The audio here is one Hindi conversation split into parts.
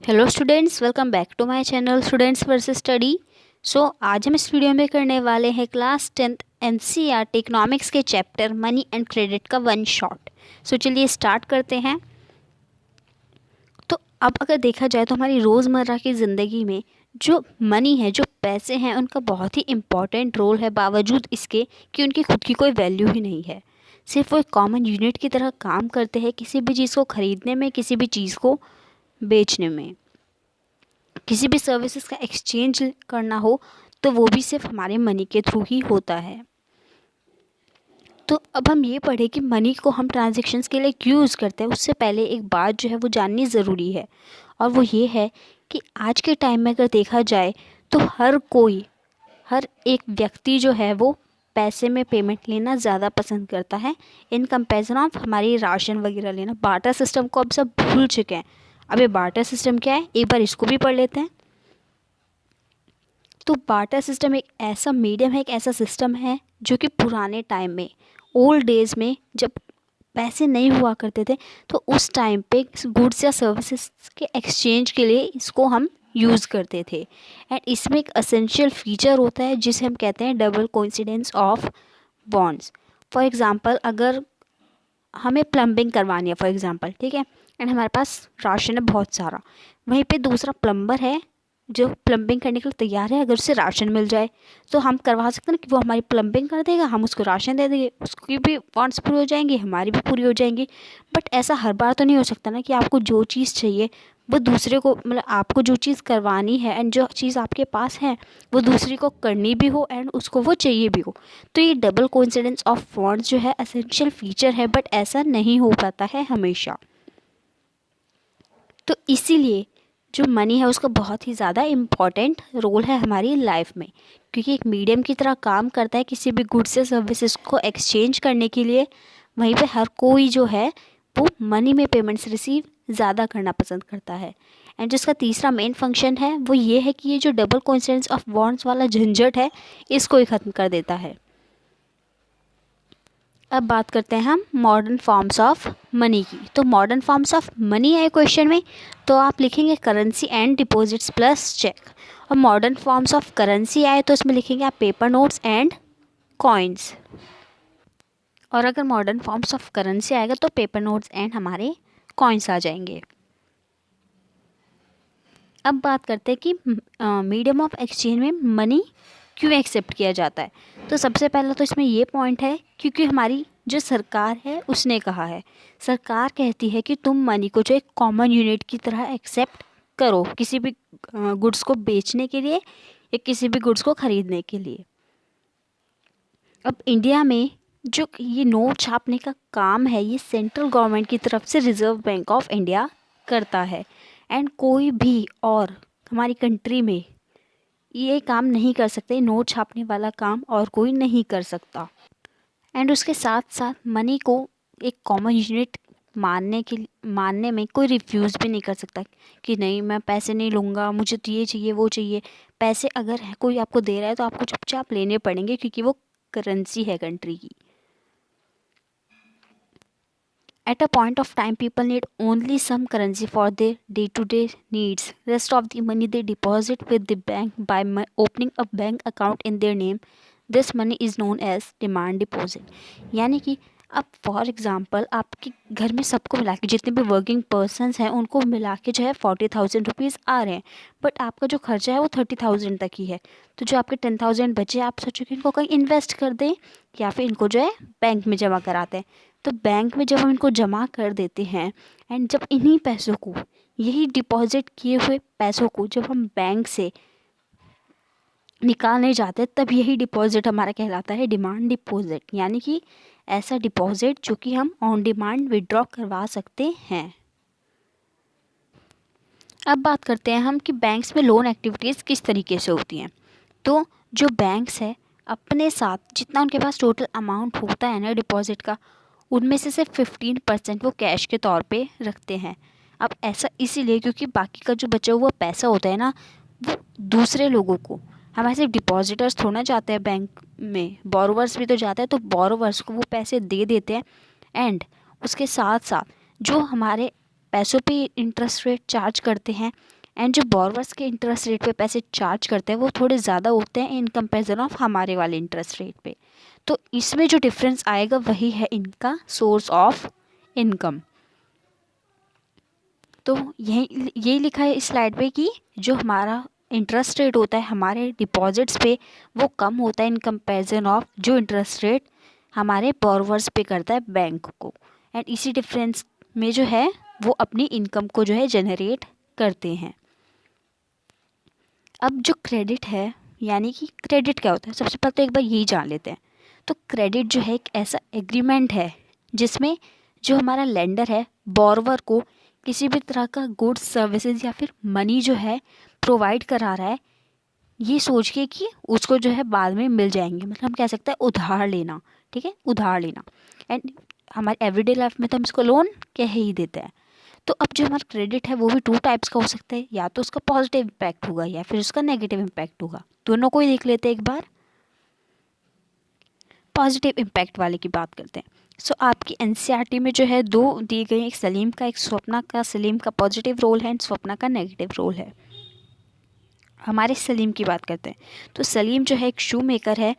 Hello students, welcome back to my channel students versus study. आज हम इस वीडियो में करने वाले हैं क्लास 10th एनसीईआरटी इकोनॉमिक्स के चैप्टर मनी एंड क्रेडिट का वन शॉट। चलिए स्टार्ट करते हैं। तो अब अगर देखा जाए तो हमारी रोज़मर्रा की ज़िंदगी में जो मनी है, जो पैसे हैं, उनका बहुत ही इम्पॉर्टेंट रोल है, बावजूद इसके कि उनकी खुद की कोई वैल्यू ही नहीं है। सिर्फ वो एक कॉमन यूनिट की तरह काम करते हैं किसी भी चीज़ को ख़रीदने में, किसी भी चीज़ को बेचने में। किसी भी सर्विसेज का एक्सचेंज करना हो तो वो भी सिर्फ हमारे मनी के थ्रू ही होता है। तो अब हम ये पढ़ें कि मनी को हम ट्रांजैक्शंस के लिए क्यों यूज़ करते हैं। उससे पहले एक बात जो है वो जाननी ज़रूरी है, और वो ये है कि आज के टाइम में अगर देखा जाए तो हर एक व्यक्ति जो है वो पैसे में पेमेंट लेना ज़्यादा पसंद करता है इन कंपेरिजन ऑफ हमारी राशन वगैरह लेना। बार्टर सिस्टम को अब सब भूल चुके हैं। अब ये बार्टर सिस्टम क्या है, एक बार इसको भी पढ़ लेते हैं। तो बार्टर सिस्टम एक ऐसा मीडियम है, एक ऐसा सिस्टम है जो कि पुराने टाइम में, ओल्ड डेज में, जब पैसे नहीं हुआ करते थे तो उस टाइम पे गुड्स या सर्विसेज के एक्सचेंज के लिए इसको हम यूज़ करते थे। एंड इसमें एक असेंशियल फीचर होता है जिसे हम कहते हैं double coincidence of bonds. For example, अगर हमें प्लम्बिंग करवानी है फॉर एग्ज़ाम्पल, ठीक है, एंड हमारे पास राशन है बहुत सारा, वहीं पे दूसरा प्लम्बर है जो प्लम्बिंग करने के लिए तैयार है। अगर उसे राशन मिल जाए तो हम करवा सकते हैं ना कि वो हमारी प्लम्बिंग कर देगा, हम उसको राशन दे देंगे, उसकी भी वांट्स पूरी हो जाएंगी, हमारी भी पूरी हो जाएंगी। बट ऐसा हर बार तो नहीं हो सकता ना कि आपको जो चीज़ चाहिए वो दूसरे को, मतलब आपको जो चीज़ करवानी है एंड जो चीज़ आपके पास है वो दूसरी को करनी भी हो एंड उसको वो चाहिए भी हो। तो ये डबल कोइंसिडेंस ऑफ बॉन्ड्स जो है एसेंशियल फीचर है, बट ऐसा नहीं हो पाता है हमेशा। तो इसीलिए जो मनी है उसका बहुत ही ज़्यादा इम्पॉर्टेंट रोल है हमारी लाइफ में, क्योंकि एक मीडियम की तरह काम करता है किसी भी गुड्स या सर्विसेज को एक्सचेंज करने के लिए। वहीं पे हर कोई जो है वो मनी में पेमेंट्स रिसीव ज़्यादा करना पसंद करता है। एंड जिसका तीसरा मेन फंक्शन है वो ये है कि ये जो डबल कोइंसिडेंस ऑफ बॉन्ड्स वाला झंझट है इसको ही ख़त्म कर देता है। अब बात करते हैं हम मॉडर्न फॉर्म्स ऑफ मनी की। तो मॉडर्न फॉर्म्स ऑफ मनी है क्वेश्चन में, तो आप लिखेंगे currency and deposits plus cheque. और मॉडर्न फॉर्म्स ऑफ करेंसी आए तो इसमें लिखेंगे आप पेपर नोट्स एंड कॉइन्स। और अगर मॉडर्न फॉर्म्स ऑफ करेंसी आएगा तो पेपर नोट्स एंड हमारे कॉइन्स आ जाएंगे। अब बात करते हैं कि मीडियम ऑफ एक्सचेंज में मनी क्यों एक्सेप्ट किया जाता है। तो सबसे पहला तो इसमें ये पॉइंट है क्योंकि हमारी जो सरकार है उसने कहा है, सरकार कहती है कि तुम मनी को जो एक कॉमन यूनिट की तरह एक्सेप्ट करो किसी भी गुड्स को बेचने के लिए या किसी भी गुड्स को ख़रीदने के लिए। अब इंडिया में जो ये नोट छापने का काम है ये सेंट्रल गवर्नमेंट की तरफ से रिज़र्व बैंक ऑफ इंडिया करता है। एंड कोई भी और हमारी कंट्री में ये काम नहीं कर सकते, नोट छापने वाला काम और कोई नहीं कर सकता। एंड उसके साथ साथ मनी को एक कॉमन यूनिट मानने में कोई रिफ्यूज़ भी नहीं कर सकता कि नहीं मैं पैसे नहीं लूँगा, मुझे तो ये चाहिए वो चाहिए। पैसे अगर कोई आपको दे रहा है तो आपको चुपचाप लेने पड़ेंगे क्योंकि वो करेंसी है कंट्री की। At a point of time, people need only some currency for their day-to-day needs. Rest of the money they deposit with the bank by opening a bank account in their name. This money is known as demand deposit. यानी कि अब फॉर एग्ज़ाम्पल आपके घर में सबको मिला के जितने भी वर्किंग पर्सनस हैं उनको मिला के जो है 40,000 रुपीज़ आ रहे हैं, बट आपका जो खर्चा है वो 30,000 तक ही है। तो जो आपके 10,000 बचे आप सोचो कि इनको कहीं इन्वेस्ट कर दें या फिर इनको जो है बैंक में जमा कराते हैं। तो बैंक में जब हम इनको जमा कर देते हैं एंड जब इन्हीं पैसों को, यही डिपॉजिट किए हुए पैसों को जब हम बैंक से निकालने जाते हैं तब यही डिपॉजिट हमारा कहलाता है डिमांड डिपॉजिट। यानी कि ऐसा डिपॉजिट जो कि हम ऑन डिमांड विड्रॉ करवा सकते हैं। अब बात करते हैं हम कि बैंक्स में लोन एक्टिविटीज़ किस तरीके से होती हैं। तो जो बैंक्स है अपने साथ जितना उनके पास टोटल अमाउंट होता है ना डिपॉजिट का, उनमें से सिर्फ 15% वो कैश के तौर पे रखते हैं। अब ऐसा इसीलिए क्योंकि बाकी का जो बचा हुआ पैसा होता है ना वो दूसरे लोगों को, हमारे सिर्फ डिपॉजिटर्स थोड़ा जाते हैं बैंक में, बोरोवर्स भी तो जाते हैं, तो बोरोवर्स को वो पैसे दे देते हैं। एंड उसके साथ साथ जो हमारे पैसों पे इंटरेस्ट रेट चार्ज करते हैं एंड जो बोरवर्स के इंटरेस्ट रेट पे पैसे चार्ज करते हैं वो थोड़े ज़्यादा होते हैं इन कंपैरिजन ऑफ हमारे वाले इंटरेस्ट रेट पे। तो इसमें जो डिफरेंस आएगा वही है इनका सोर्स ऑफ इनकम। तो यही लिखा है इस स्लाइड पे कि जो हमारा इंटरेस्ट रेट होता है हमारे डिपॉजिट्स पे वो कम होता है इन कंपैरिजन ऑफ जो इंटरेस्ट रेट हमारे बोरवर्स पे करता है बैंक को। एंड इसी डिफरेंस में जो है वो अपनी इनकम को जो है जनरेट करते हैं। अब जो क्रेडिट है, यानी कि क्रेडिट क्या होता है, सबसे पहले तो एक बार यही जान लेते हैं। तो क्रेडिट जो है एक ऐसा एग्रीमेंट है जिसमें जो हमारा लेंडर है बोरवर को किसी भी तरह का गुड्स सर्विसेज या फिर मनी जो है प्रोवाइड करा रहा है, ये सोच के कि उसको जो है बाद में मिल जाएंगे, मतलब हम कह सकते हैं उधार लेना। ठीक है, उधार लेना। एंड हमारे एवरीडे लाइफ में तो हम इसको लोन कह ही देते हैं। तो अब जो हमारा क्रेडिट है वो भी 2 टाइप्स का हो सकता है, या तो उसका पॉजिटिव इम्पैक्ट होगा या फिर उसका नेगेटिव इम्पैक्ट होगा। दोनों को ही देख लेते हैं एक बार। पॉजिटिव इम्पैक्ट वाले की बात करते हैं। सो आपकी एनसीईआरटी में जो है 2 दिए गए, एक सलीम का, एक स्वप्ना का। सलीम का पॉजिटिव रोल है एंड स्वप्ना का नेगेटिव रोल है। हमारे सलीम की बात करते हैं। तो सलीम जो है एक शू मेकर है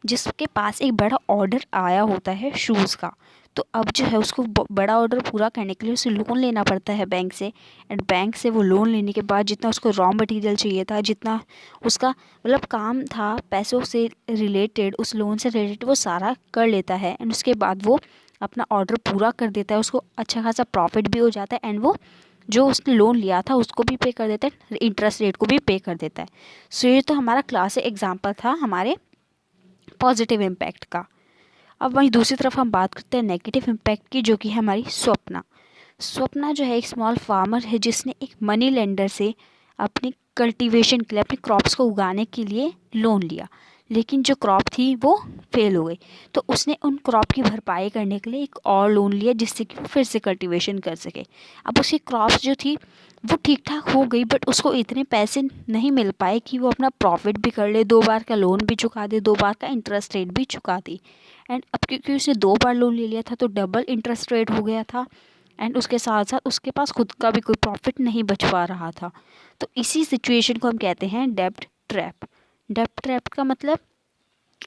जिसके पास एक बड़ा ऑर्डर आया होता है शूज़ का। तो अब जो है उसको बड़ा ऑर्डर पूरा करने के लिए उसे लोन लेना पड़ता है बैंक से। एंड बैंक से वो लोन लेने के बाद जितना उसको रॉ मटेरियल चाहिए था, जितना उसका मतलब काम था पैसों से रिलेटेड, उस लोन से रिलेटेड, वो सारा कर लेता है। एंड उसके बाद वो अपना ऑर्डर पूरा कर देता है, उसको अच्छा खासा प्रॉफिट भी हो जाता है एंड वो जो उसने लोन लिया था उसको भी पे कर देता है, इंटरेस्ट रेट को भी पे कर देता है। सो ये तो हमारा क्लासिक एग्जांपल था हमारे पॉजिटिव इम्पैक्ट का। अब वहीं दूसरी तरफ हम बात करते हैं नेगेटिव इम्पैक्ट की, जो कि है हमारी स्वप्ना। स्वप्ना जो है एक स्मॉल फार्मर है जिसने एक मनी लेंडर से अपनी कल्टीवेशन के लिए, अपनी क्रॉप्स को उगाने के लिए लोन लिया, लेकिन जो क्रॉप थी वो फेल हो गई। तो उसने उन क्रॉप की भरपाई करने के लिए एक और लोन लिया जिससे कि वो फिर से कल्टीवेशन कर सके। अब उसकी क्रॉप्स जो थी वो ठीक ठाक हो गई, बट उसको इतने पैसे नहीं मिल पाए कि वो अपना प्रॉफिट भी कर ले, 2 बार का लोन भी चुका दे, 2 बार का इंटरेस्ट रेट भी चुका दी। एंड अब क्योंकि उसने 2 बार लोन ले लिया था तो डबल इंटरेस्ट रेट हो गया था। एंड उसके साथ साथ उसके पास खुद का भी कोई प्रॉफिट नहीं बच पा रहा था। तो इसी सिचुएशन को हम कहते हैं डेब्ट ट्रैप। डेब्ट ट्रैप का मतलब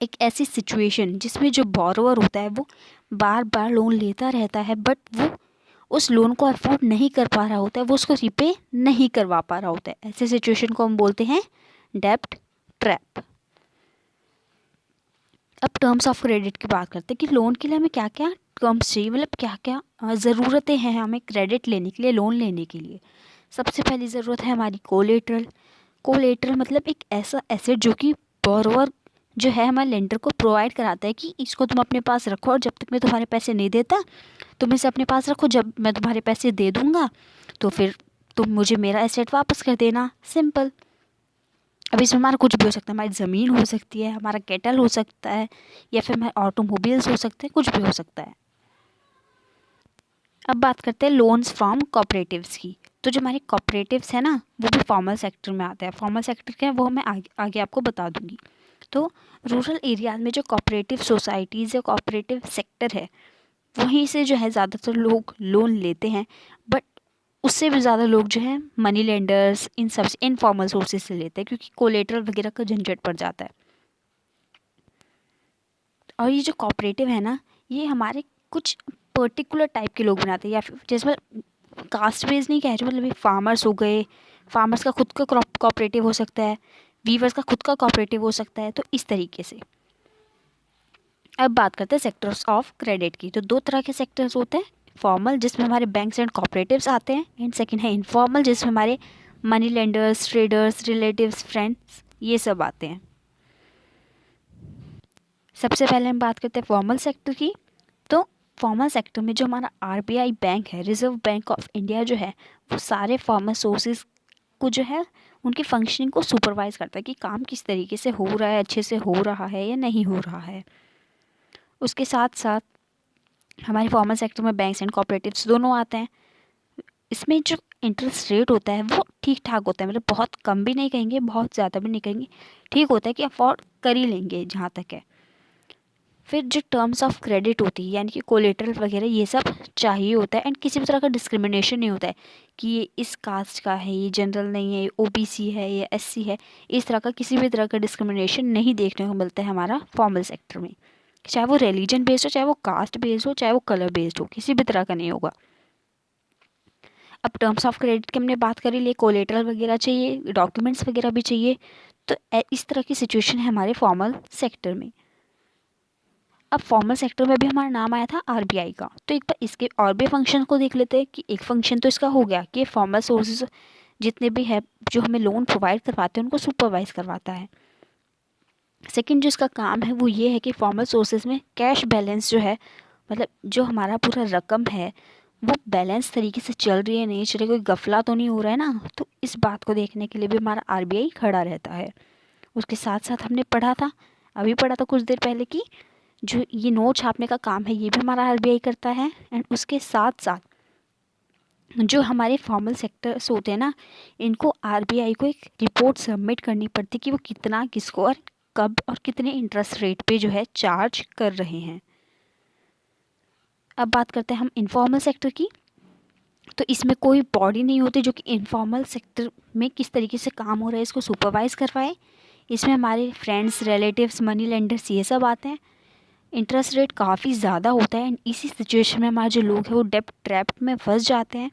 एक ऐसी सिचुएशन जिसमें जो बोरोवर होता है वो बार बार लोन लेता रहता है, बट वो उस लोन को अफोर्ड नहीं कर पा रहा होता है, वो उसको रिपे नहीं करवा पा रहा होता है। ऐसे सिचुएशन को हम बोलते हैं डेब्ट ट्रैप। अब टर्म्स ऑफ क्रेडिट की बात करते हैं कि लोन के लिए हमें क्या क्या टर्म्स चाहिए, मतलब क्या क्या ज़रूरतें हैं हमें क्रेडिट लेने के लिए, लोन लेने के लिए। सबसे पहली ज़रूरत है हमारी कोलेटरल। कोलेटरल मतलब एक ऐसा एसेट जो कि बोरोवर जो है हमारे लेंडर को प्रोवाइड कराता है कि इसको तुम अपने पास रखो और जब तक मैं तुम्हारे पैसे नहीं देता तुम इसे अपने पास रखो, जब मैं तुम्हारे पैसे दे दूँगा तो फिर तुम मुझे मेरा एसेट वापस कर देना। सिंपल। अब इसमें हमारा कुछ भी हो सकता है, हमारी ज़मीन हो सकती है, हमारा कैटल हो सकता है, या फिर हमारे ऑटोमोबाइल्स हो सकते हैं, कुछ भी हो सकता है। अब बात करते हैं लोन्स फ्रॉम कोऑपरेटिव्स की। तो जो हमारे कोऑपरेटिव्स है ना वो भी फॉर्मल सेक्टर में आते हैं। फॉर्मल सेक्टर क्या है वो मैं आगे आपको बता दूंगी। तो रूरल एरियाज में जो कोऑपरेटिव सोसाइटीज़ या कोऑपरेटिव सेक्टर है वहीं से जो है ज़्यादातर लोग लोन लेते हैं, बट उससे भी ज़्यादा लोग जो है मनी लेंडर्स इन सब इनफॉर्मल सोर्सेज से लेते हैं क्योंकि कोलेटरल वगैरह का झंझट पड़ जाता है। और ये जो कोऑपरेटिव है ना ये हमारे कुछ पर्टिकुलर टाइप के लोग बनाते हैं, या फिर जैसे कास्ट बेस नहीं कह रही, मतलब ये फार्मर्स हो गए, फार्मर्स का खुद का कोऑपरेटिव हो सकता है, वीवर्स का खुद का कोऑपरेटिव हो सकता है। तो इस तरीके से अब बात करते हैं सेक्टर्स ऑफ क्रेडिट की। तो 2 तरह के सेक्टर्स होते हैं, फॉर्मल जिसमें हमारे बैंक्स एंड कोऑपरेटिव्स आते हैं, एंड सेकंड है इनफॉर्मल जिसमें हमारे money lenders, traders, relatives, friends ये सब आते हैं। सबसे पहले हम बात करते हैं फॉर्मल सेक्टर की। तो फॉर्मल सेक्टर में जो हमारा आरबीआई बैंक है, रिजर्व बैंक ऑफ इंडिया जो है, वो सारे फॉर्मल सोर्सेज को जो है उनकी फंक्शनिंग को सुपरवाइज करता है कि काम किस तरीके से हो रहा है, अच्छे से हो रहा है या नहीं हो रहा है। उसके साथ साथ हमारे फॉर्मल सेक्टर में बैंक्स एंड कोऑपरेटिव्स दोनों आते हैं। इसमें जो इंटरेस्ट रेट होता है वो ठीक ठाक होता है, मतलब बहुत कम भी नहीं कहेंगे, बहुत ज़्यादा भी नहीं कहेंगे, ठीक होता है कि अफोर्ड कर ही लेंगे जहाँ तक है। फिर जो टर्म्स ऑफ क्रेडिट होती है यानी कि कोलेटरल वगैरह ये सब चाहिए होता है। एंड किसी भी तरह का डिस्क्रिमिनेशन नहीं होता है कि ये इस कास्ट का है, ये जनरल नहीं है, ये ओबीसी है, ये एससी है। इस तरह का किसी भी तरह का डिस्क्रिमिनेशन नहीं देखने को मिलता है हमारा फॉर्मल सेक्टर में, चाहे वो रिलीजन बेस्ड हो, चाहे वो कास्ट बेस्ड हो, चाहे वो कलर बेस्ड हो, किसी भी तरह का नहीं होगा। अब टर्म्स ऑफ क्रेडिट की हमने बात करी, ले कोलेटरल वगैरह चाहिए, डॉक्यूमेंट्स वगैरह भी चाहिए। तो इस तरह की सिचुएशन है हमारे फॉर्मल सेक्टर में। अब फॉर्मल सेक्टर में भी हमारा नाम आया था आरबीआई का, तो एक बार इसके और भी फंक्शन को देख लेते हैं कि एक फंक्शन तो इसका हो गया कि फॉर्मल सोर्सेज जितने भी है जो हमें लोन प्रोवाइड करवाते हैं उनको सुपरवाइज करवाता है। सेकंड जो इसका काम है वो ये है कि फॉर्मल सोर्सेज में कैश बैलेंस जो है, मतलब जो हमारा पूरा रकम है वो बैलेंस तरीके से चल रही है नहीं चल रही, कोई गफला तो नहीं हो रहा है ना, तो इस बात को देखने के लिए भी हमारा आरबीआई खड़ा रहता है। उसके साथ साथ हमने पढ़ा था, अभी पढ़ा था कुछ देर पहले कि जो ये नोट छापने का काम है ये भी हमारा आरबीआई करता है। एंड उसके साथ साथ जो हमारे फॉर्मल सेक्टर्स होते हैं ना, इनको आरबीआई को एक रिपोर्ट सबमिट करनी पड़ती है कि वो कितना किसको और कब और कितने इंटरेस्ट रेट पे जो है चार्ज कर रहे हैं। अब बात करते हैं हम इनफॉर्मल सेक्टर की। तो इसमें कोई बॉडी नहीं होती जो कि इनफॉर्मल सेक्टर में किस तरीके से काम हो रहा है इसको सुपरवाइज करवाए। इसमें हमारे फ्रेंड्स, रिलेटिव्स, मनी लेंडर्स ये सब आते हैं। इंटरेस्ट रेट काफ़ी ज़्यादा होता है एंड इसी सिचुएशन में हमारे जो लोग हैं वो डेब्ट ट्रैप में फंस जाते हैं।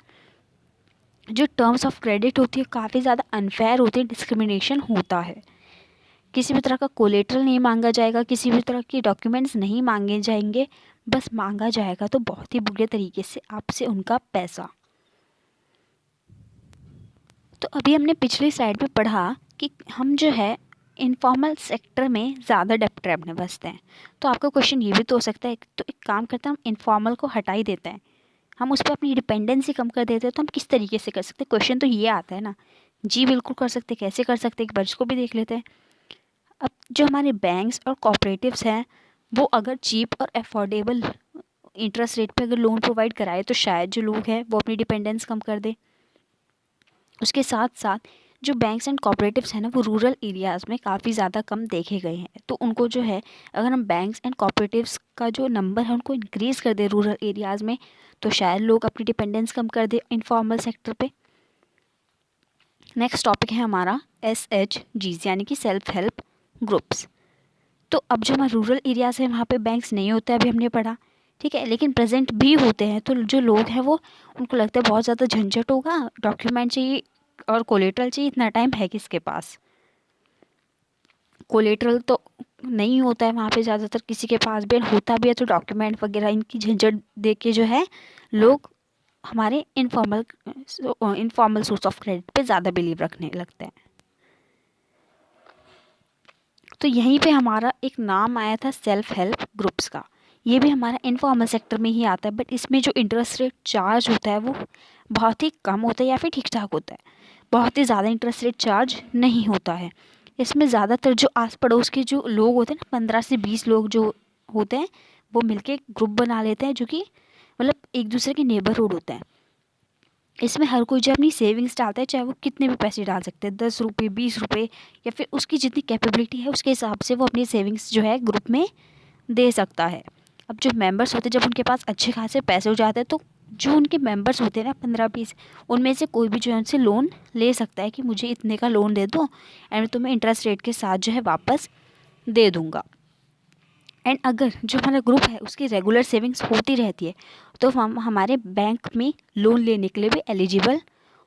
जो टर्म्स ऑफ क्रेडिट होती है काफ़ी ज़्यादा अनफेयर होती है, डिस्क्रिमिनेशन होता है। किसी भी तरह का कोलेटरल नहीं मांगा जाएगा, किसी भी तरह के डॉक्यूमेंट्स नहीं मांगे जाएंगे, बस मांगा जाएगा तो बहुत ही बुरे तरीके से आपसे उनका पैसा। तो अभी हमने पिछली स्लाइड में पढ़ा कि हम जो है इनफॉर्मल सेक्टर में ज़्यादा डेब्ट ट्रैप में फंसते हैं। तो आपका क्वेश्चन ये भी तो हो सकता है, तो एक काम करते हैं हम इनफॉर्मल को हटा ही देते हैं, हम उस पर अपनी डिपेंडेंसी कम कर देते हैं। तो हम किस तरीके से कर सकते हैं, क्वेश्चन तो ये आता है ना। जी बिल्कुल कर सकते हैं, कैसे कर सकते हैं एक बार इसको भी देख लेते हैं। अब जो हमारे बैंक्स और कॉपरेटिव्स हैं वो अगर चीप और अफोर्डेबल इंटरेस्ट रेट पे अगर लोन प्रोवाइड कराए तो शायद जो लोग हैं वो अपनी डिपेंडेंस कम कर दे। उसके साथ साथ जो बैंक्स एंड कॉपरेटिव्स हैं ना वो रूरल एरियाज़ में काफ़ी ज़्यादा कम देखे गए हैं। तो उनको जो है अगर हम बैंक्स एंड कॉपरेटिव्स का जो नंबर है उनको इंक्रीज़ कर दे रूरल एरियाज़ में तो शायद लोग अपनी डिपेंडेंस कम कर दे इनफॉर्मल सेक्टर पे। नेक्स्ट टॉपिक है हमारा SHGs यानी कि सेल्फ हेल्प ग्रुप्स। तो अब जो हमारे रूरल एरियाज़ है वहाँ पे बैंक्स नहीं होते, अभी हमने पढ़ा, ठीक है, लेकिन प्रेजेंट भी होते हैं। तो जो लोग हैं वो उनको लगता है बहुत ज़्यादा झंझट होगा, डॉक्यूमेंट चाहिए और कोलेटरल चाहिए, इतना टाइम है किसके पास। कोलेटरल तो नहीं होता है वहाँ पे ज़्यादातर किसी के पास भी, होता भी है तो डॉक्यूमेंट वगैरह इनकी झंझट देख के जो है लोग हमारे इनफॉर्मल सोर्स ऑफ क्रेडिट पे ज़्यादा बिलीव रखने लगते हैं। तो यहीं पे हमारा एक नाम आया था सेल्फ हेल्प ग्रुप्स का। ये भी हमारा इनफॉर्मल सेक्टर में ही आता है, बट इसमें जो इंटरेस्ट रेट चार्ज होता है वो बहुत ही कम होता है या फिर ठीक ठाक होता है, बहुत ही ज़्यादा इंटरेस्ट रेट चार्ज नहीं होता है। इसमें ज़्यादातर जो आस पड़ोस के जो लोग होते हैं ना, 15 से 20 लोग जो होते हैं वो मिलके ग्रुप बना लेते हैं जो कि मतलब एक दूसरे के नेबरहुड होते हैं। इसमें हर कोई जो अपनी सेविंग्स डालता है, चाहे वो कितने भी पैसे डाल सकते हैं, 10 रुपये, 20 रुपये, या फिर उसकी जितनी कैपेबिलिटी है उसके हिसाब से वो अपनी सेविंग्स जो है ग्रुप में दे सकता है। अब जो मेंबर्स होते हैं जब उनके पास अच्छे खासे पैसे हो जाते हैं तो जो उनके मेंबर्स होते हैं ना 15-20, उनमें से कोई भी जो है उनसे लोन ले सकता है कि मुझे इतने का लोन दे दो एंड मैं तुम्हें इंटरेस्ट रेट के साथ जो है वापस दे दूँगा। एंड अगर जो हमारा ग्रुप है उसकी रेगुलर सेविंग्स होती रहती है तो हम हमारे बैंक में लोन लेने के लिए भी एलिजिबल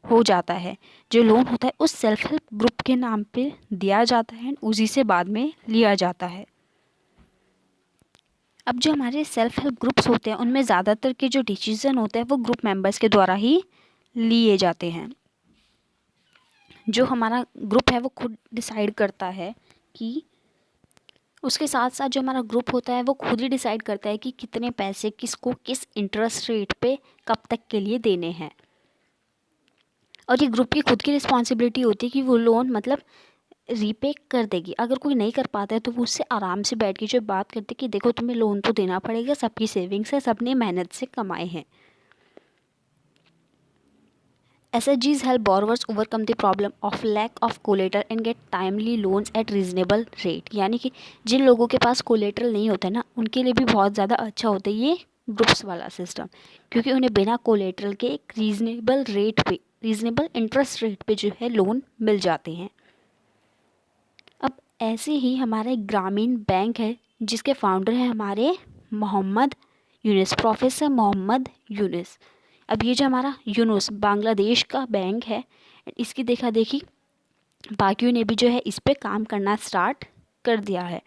हो जाता है। जो लोन होता है उस सेल्फ हेल्प ग्रुप के नाम पे दिया जाता है, उसी से बाद में लिया जाता है। अब जो हमारे सेल्फ हेल्प ग्रुप्स होते हैं उनमें ज़्यादातर के जो डिसीजन होते हैं वो ग्रुप मेंबर्स के द्वारा ही लिए जाते हैं। जो हमारा ग्रुप है वो खुद डिसाइड करता है कि, उसके साथ साथ जो हमारा ग्रुप होता है वो खुद ही डिसाइड करता है कि कितने पैसे किसको किस इंटरेस्ट रेट पे कब तक के लिए देने हैं। और ये ग्रुप की खुद की रिस्पॉन्सिबिलिटी होती है कि वो लोन मतलब रीपे कर देगी। अगर कोई नहीं कर पाता है तो वो उससे आराम से बैठ के जो बात करते कि देखो तुम्हें लोन तो देना पड़ेगा, सबकी सेविंग्स है, सबने मेहनत से कमाए हैं। SHGs help borrowers overcome the problem of lack of collateral and get timely loans at reasonable rate। यानी कि जिन लोगों के पास कोलेटरल नहीं होता ना, उनके लिए भी बहुत ज़्यादा अच्छा होता है ये ग्रुप्स वाला सिस्टम, क्योंकि उन्हें बिना कोलेटरल के एक रीजनेबल इंटरेस्ट रेट पे जो है लोन मिल जाते हैं। अब ऐसे ही हमारा एक ग्रामीण बैंक है जिसके फाउंडर हैं हमारे मोहम्मद यूनुस, प्रोफेसर मोहम्मद यूनुस। अब ये जो हमारा यूनुस बांग्लादेश का बैंक है, इसकी देखा देखी बाकियों ने भी जो है इस पे काम करना स्टार्ट कर दिया है।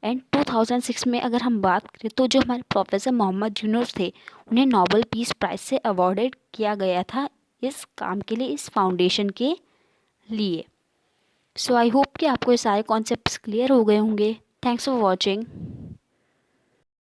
एंड 2006 में अगर हम बात करें तो जो हमारे प्रोफेसर मोहम्मद यूनुस थे, उन्हें नोबेल पीस प्राइज़ से अवॉर्डेड किया गया था इस काम के लिए, इस फाउंडेशन के लिए। सो आई होप कि आपको ये सारे कॉन्सेप्ट्स क्लियर हो गए होंगे। Thanks for watching.